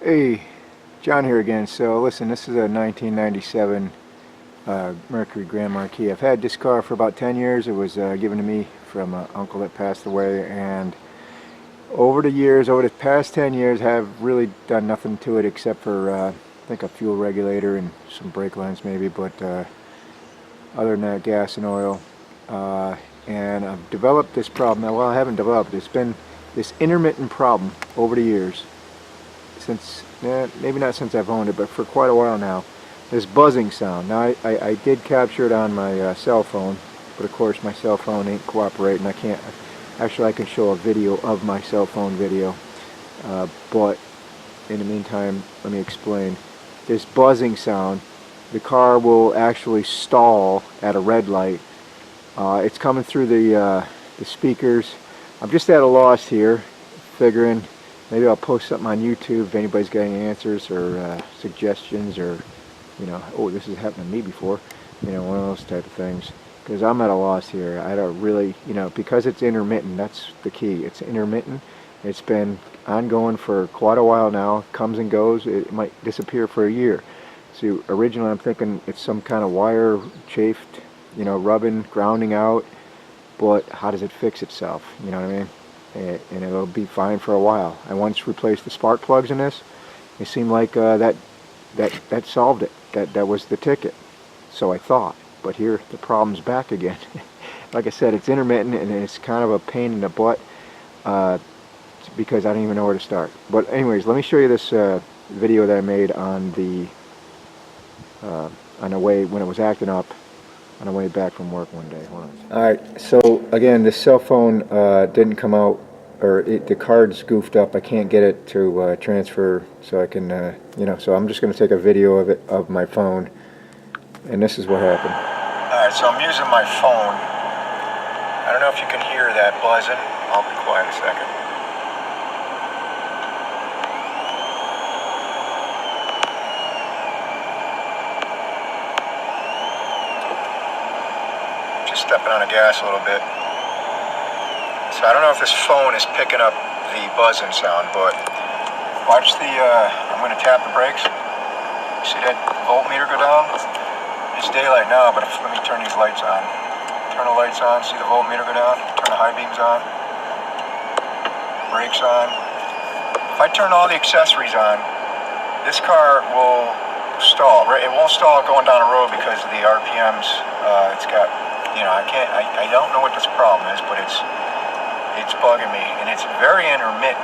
Hey, John here again. So listen, this is a 1997 Mercury Grand Marquis. I've had this car for about 10 years. It was given to me from an uncle that passed away, and over the past 10 years, have really done nothing to it except for I think a fuel regulator and some brake lines maybe, but other than that, gas and oil. And I've developed this problem. Well, I haven't developed it. It's been this intermittent problem over the years. Since, maybe not since I've owned it, but for quite a while now. This buzzing sound. Now I did capture it on my cell phone, but of course my cell phone ain't cooperating. I can't, actually I can show a video of my cell phone video, but in the meantime, let me explain. This buzzing sound, the car will actually stall at a red light. It's coming through the speakers. I'm just at a loss here, figuring maybe I'll post something on YouTube if anybody's got any answers or suggestions, or, you know, oh, this has happened to me before, you know, one of those type of things. Because I'm at a loss here. I don't really, you know, because it's intermittent, that's the key. It's intermittent. It's been ongoing for quite a while now. Comes and goes. It might disappear for a year. See, originally I'm thinking it's some kind of wire chafed, you know, rubbing, grounding out. But how does it fix itself? You know what I mean? And it'll be fine for a while. I once replaced the spark plugs in this. It seemed like that solved it. That was the ticket. So I thought. But here the problem's back again. Like I said, it's intermittent and it's kind of a pain in the butt because I don't even know where to start. But anyways, let me show you this video that I made on the way when it was acting up. On the way back from work one day. Hold on. Alright, so again, this cell phone didn't come out, or the card's goofed up. I can't get it to transfer, so I can, you know, so I'm just going to take a video of it, of my phone, and this is what happened. Alright, so I'm using my phone. I don't know if you can hear that buzzing. I'll be quiet a second. Stepping on the gas a little bit. So I don't know if this phone is picking up the buzzing sound, but watch the, I'm going to tap the brakes. See that voltmeter go down? It's daylight now, but let me turn these lights on. Turn the lights on, see the voltmeter go down? Turn the high beams on. Brakes on. If I turn all the accessories on, this car will stall. It won't stall going down the road because of the RPMs. It's got, you know, I don't know what this problem is, but it's bugging me, and it's very intermittent.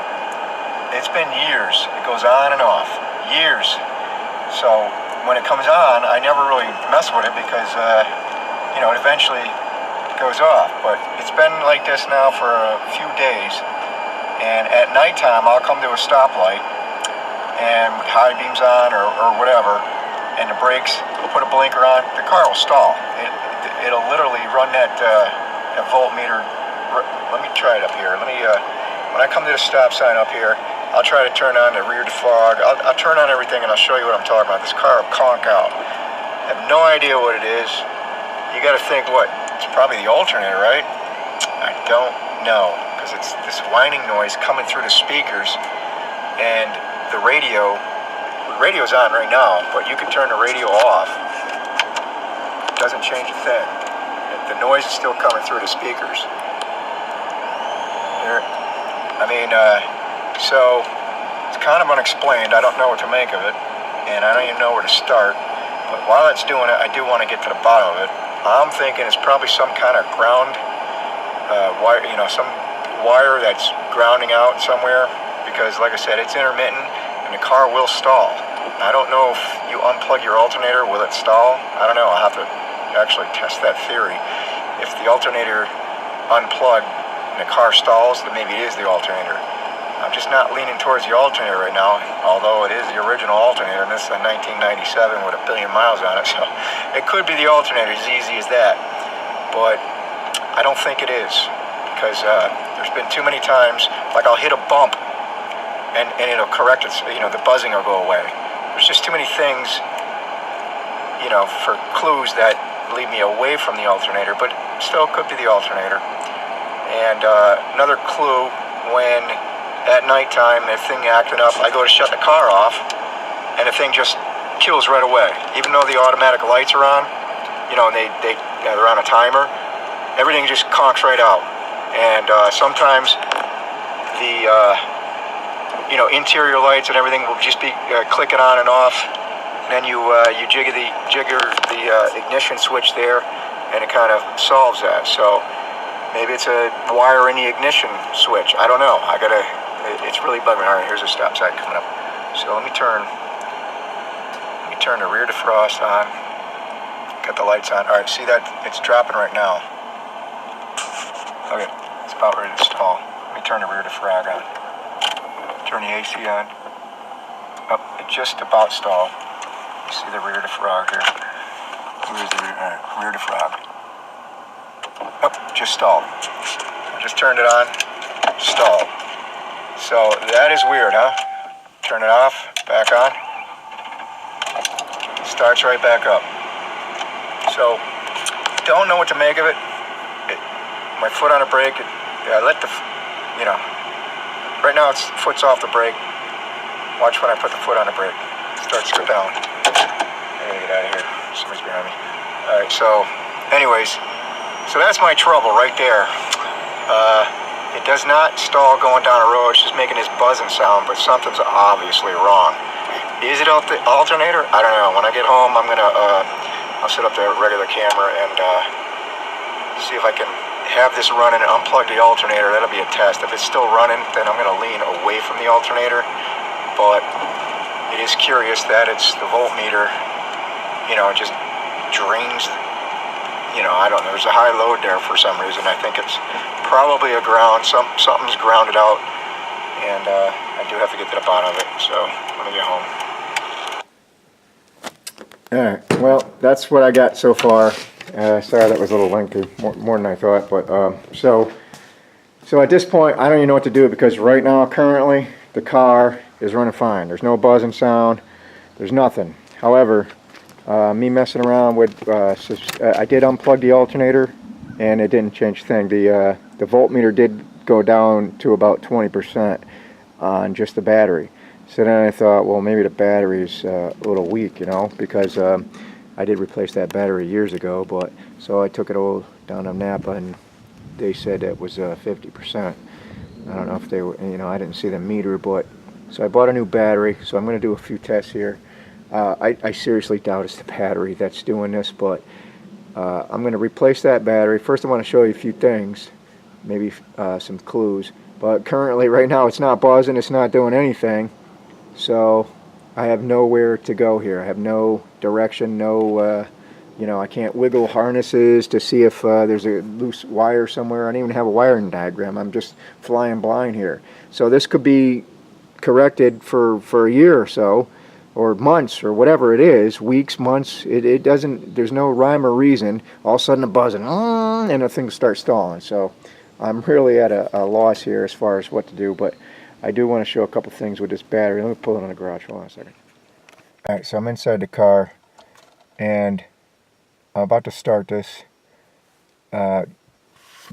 It's been years. It goes on and off. Years. So when it comes on, I never really mess with it because, you know, it eventually goes off. But it's been like this now for a few days, and at nighttime I'll come to a stoplight, and with high beams on or whatever, and the brakes, put a blinker on, the car will stall. It'll literally run that voltmeter. Let me try it up here. When I come to the stop sign up here, I'll try to turn on the rear defog. I'll turn on everything and I'll show you what I'm talking about. This car will conk out. I have no idea what it is. You got to think, what? It's probably the alternator, right? I don't know, because it's this whining noise coming through the speakers, and the radio's on right now, but you can turn the radio off. Doesn't change a thing. The noise is still coming through the speakers. There, I mean, so it's kind of unexplained. I don't know what to make of it, and I don't even know where to start. But while it's doing it, I do want to get to the bottom of it. I'm thinking it's probably some kind of ground wire, you know, some wire that's grounding out somewhere, because, like I said, it's intermittent, and the car will stall. I don't know if you unplug your alternator, will it stall? I don't know. I'll have to actually test that theory. If the alternator unplugged and the car stalls, then maybe it is the alternator. I'm just not leaning towards the alternator right now, although it is the original alternator, and this is a 1997 with 1 billion miles on it, so it could be the alternator, as easy as that. But I don't think it is, because there's been too many times, like I'll hit a bump and it'll correct it, you know, the buzzing will go away. There's just too many things, you know, for clues that lead me away from the alternator, but still could be the alternator. And another clue, when at nighttime, the thing acting up, I go to shut the car off, and the thing just kills right away. Even though the automatic lights are on, you know, and they're on a timer, everything just conks right out. And sometimes the you know, interior lights and everything will just be clicking on and off. And then you jigger the ignition switch there, and it kind of solves that. So maybe it's a wire in the ignition switch. I don't know. It's really bugging me. All right, here's a stop sign coming up. So let me turn the rear defrost on. Got the lights on. All right, see that? It's dropping right now. Okay, it's about ready to stall. Let me turn the rear defrog on. Turn the AC on. Up, it just about stalled. You see the rear defrog here. Where's the rear defrog? Oh, just stalled. I just turned it on, stalled. So that is weird, huh? Turn it off, back on. Starts right back up. So, don't know what to make of it. My foot on the brake, I let the, you know, right now it's foot's off the brake. Watch when I put the foot on the brake. Starts to go down. I gotta get out of here. Somebody's behind me. Alright, so, anyways, so that's my trouble right there. It does not stall going down a road. It's just making this buzzing sound, but something's obviously wrong. Is it the alternator? I don't know. When I get home, I'm gonna I'll set up the regular camera and see if I can have this running and unplug the alternator. That'll be a test. If it's still running, then I'm gonna lean away from the alternator. But it is curious that it's the voltmeter, you know, it just drains. You know, I don't know, there's a high load there for some reason. I think it's probably a ground, something's grounded out, and I do have to get to the bottom of it, so let me get home. Alright, well, that's what I got so far. Sorry that was a little lengthy, more than I thought, but so at this point, I don't even know what to do, because right now, currently, the car is running fine. There's no buzzing sound, there's nothing. However, me messing around with, I did unplug the alternator, and it didn't change a thing. The voltmeter did go down to about 20% on just the battery. So then I thought, well, maybe the battery's a little weak, you know, because I did replace that battery years ago. But so I took it all down to Napa, and they said it was 50%. I don't know if they were, you know, I didn't see the meter, but so I bought a new battery. So I'm going to do a few tests here. I seriously doubt it's the battery that's doing this, but I'm going to replace that battery. First I want to show you a few things, maybe some clues, but currently right now it's not buzzing, it's not doing anything, so I have nowhere to go here. I have no direction, no, you know, I can't wiggle harnesses to see if there's a loose wire somewhere. I don't even have a wiring diagram. I'm just flying blind here. So this could be corrected for a year or so, or months, or whatever it is, weeks, months. It doesn't, there's no rhyme or reason. All of a sudden the buzzing, and the thing starts stalling. So I'm really at a loss here as far as what to do, but I do want to show a couple things with this battery. Let me pull it on the garage. Hold on a second. Alright, so I'm inside the car, and I'm about to start this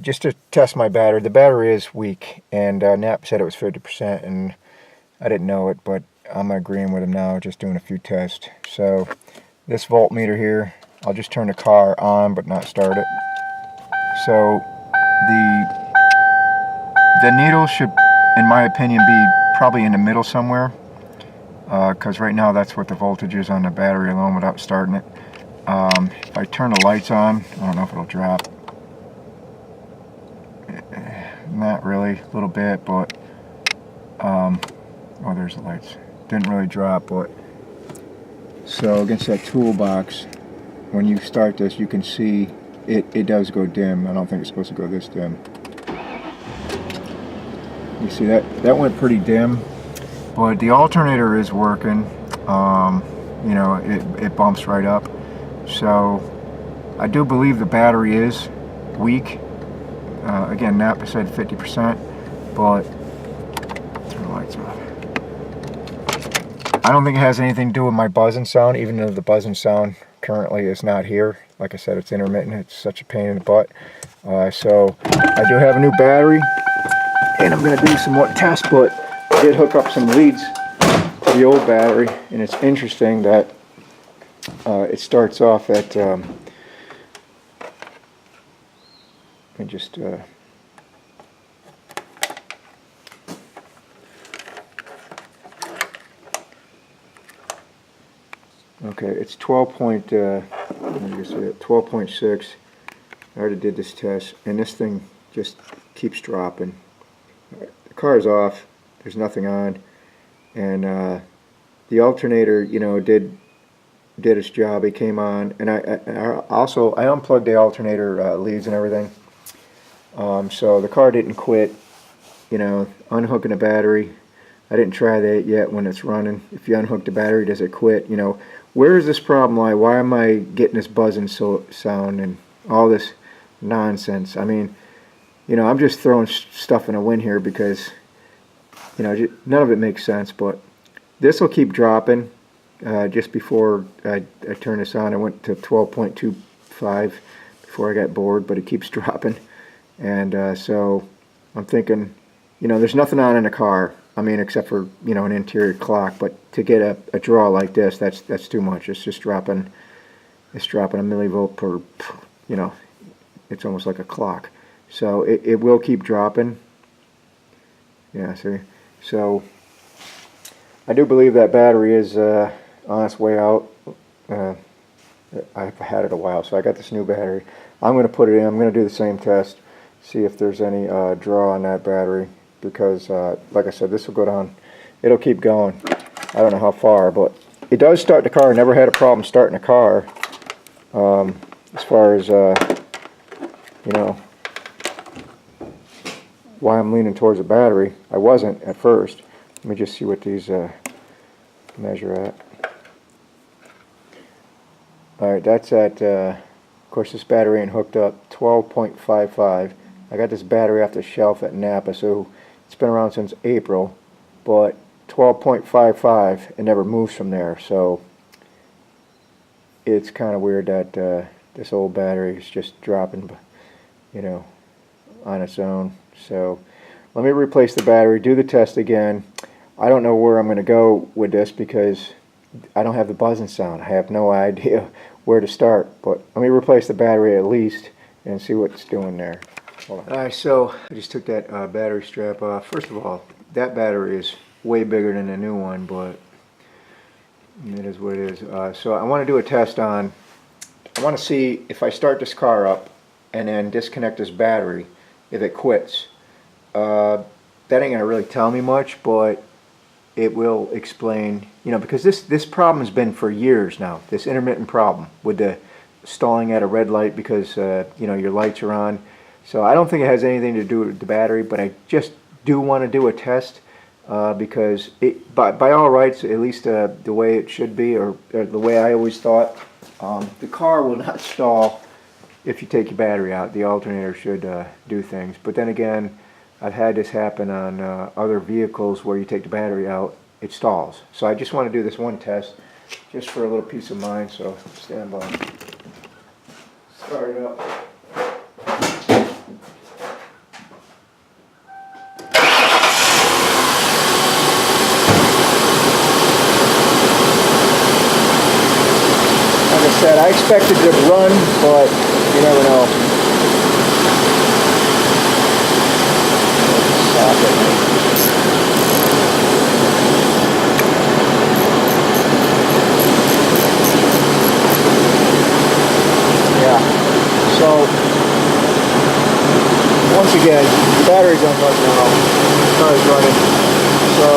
just to test my battery. The battery is weak, and Nap said it was 50%, and I didn't know it, but I'm agreeing with him now, just doing a few tests. So this voltmeter here, I'll just turn the car on but not start it. So the needle should, in my opinion, be probably in the middle somewhere, because right now that's what the voltage is on the battery alone without starting it. If I turn the lights on, I don't know if it'll drop. Not really, a little bit, but oh, there's the lights. Didn't really drop, but so against that toolbox, when you start this, you can see it does go dim. I don't think it's supposed to go this dim. You see that went pretty dim, but the alternator is working. You know, it bumps right up. So I do believe the battery is weak. Again, Napa said 50%, but turn the lights off. I don't think it has anything to do with my buzzing sound, even though the buzzing sound currently is not here. Like I said, it's intermittent. It's such a pain in the butt. So I do have a new battery, and I'm going to do some more tests, but I did hook up some leads to the old battery, and it's interesting that it starts off at let me just okay, it's 12.6. I already did this test, and this thing just keeps dropping. The car's off, there's nothing on, and the alternator, you know, did its job. It came on, and I unplugged the alternator leads and everything, so the car didn't quit. You know, unhooking the battery, I didn't try that yet when it's running. If you unhook the battery, does it quit? You know, where does this problem lie? Why am I getting this buzzing sound and all this nonsense? I mean, you know, I'm just throwing stuff in the wind here because, you know, none of it makes sense. But this will keep dropping. Just before I turned this on, I went to 12.25 before I got bored, but it keeps dropping. And so I'm thinking, you know, there's nothing on in the car. I mean, except for, you know, an interior clock. But to get a draw like this, that's too much. It's just dropping. It's dropping a millivolt per. You know, it's almost like a clock. So it will keep dropping. Yeah. See. So I do believe that battery is on its way out. I've had it a while, so I got this new battery. I'm going to put it in. I'm going to do the same test, see if there's any draw on that battery. Because, like I said, this will go down. It'll keep going. I don't know how far, but it does start the car. I never had a problem starting the car. As far as, you know, why I'm leaning towards the battery. I wasn't at first. Let me just see what these measure at. Alright, that's at, of course, this battery ain't hooked up, 12.55. I got this battery off the shelf at Napa, so it's been around since April, but 12.55, it never moves from there, so it's kind of weird that this old battery is just dropping, you know, on its own. So let me replace the battery, do the test again. I don't know where I'm going to go with this because I don't have the buzzing sound. I have no idea where to start, but let me replace the battery at least and see what it's doing there. Alright, so I just took that battery strap off. First of all, that battery is way bigger than the new one, but it is what it is. So I want to do a test on, I want to see if I start this car up and then disconnect this battery, if it quits. That ain't going to really tell me much, but it will explain, you know, because this problem has been for years now, this intermittent problem with the stalling at a red light because, you know, your lights are on. So I don't think it has anything to do with the battery, but I just do want to do a test because by all rights, at least the way it should be, or the way I always thought, the car will not stall if you take your battery out. The alternator should do things. But then again, I've had this happen on other vehicles where you take the battery out, it stalls. So I just want to do this one test just for a little peace of mind, so stand by. Start it up. Like I said, I expected it to run, but you never know. Yeah. So once again, the battery's unplugged now. The car is running. So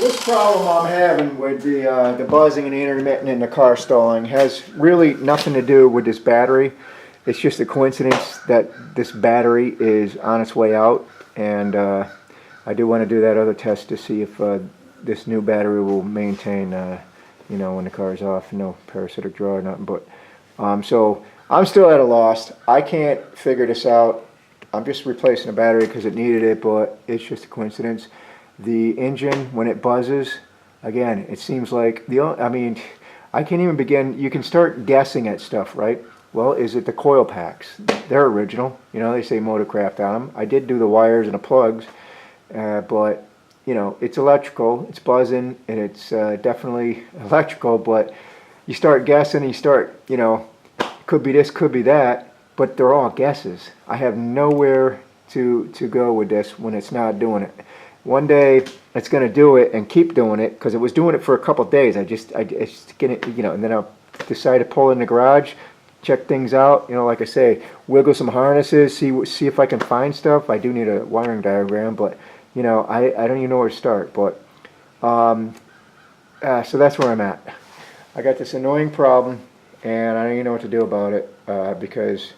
this problem I'm having with the buzzing and the intermittent and the car stalling has really nothing to do with this battery. It's just a coincidence that this battery is on its way out, and I do want to do that other test to see if this new battery will maintain, you know, when the car is off, no parasitic draw or nothing. But so I'm still at a loss. I can't figure this out. I'm just replacing the battery because it needed it, but it's just a coincidence. The engine, when it buzzes, again, it seems like I mean, I can't even begin. You can start guessing at stuff, right? Well, is it the coil packs? They're original. You know, they say Motorcraft on them. I did do the wires and the plugs, but you know, it's electrical. It's buzzing, and it's definitely electrical. But you start guessing, and you start, you know, could be this, could be that, but they're all guesses. I have nowhere to go with this when it's not doing it. One day it's going to do it and keep doing it, because it was doing it for a couple of days. I just get it, you know, and then I'll decide to pull in the garage, check things out. You know, like I say, wiggle some harnesses, see if I can find stuff. I do need a wiring diagram, but you know, I don't even know where to start. But so that's where I'm at. I got this annoying problem, and I don't even know what to do about it, because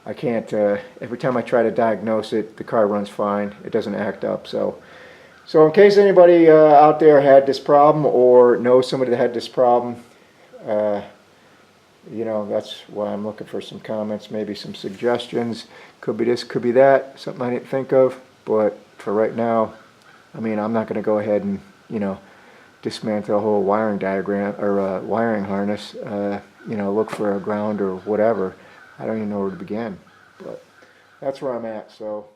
I can't, every time I try to diagnose it, the car runs fine. It doesn't act up. So in case anybody out there had this problem, or knows somebody that had this problem, you know, that's why I'm looking for some comments, maybe some suggestions. Could be this, could be that, something I didn't think of. But for right now, I mean, I'm not going to go ahead and, you know, dismantle a whole wiring diagram or wiring harness, you know, look for a ground or whatever. I don't even know where to begin, but that's where I'm at. So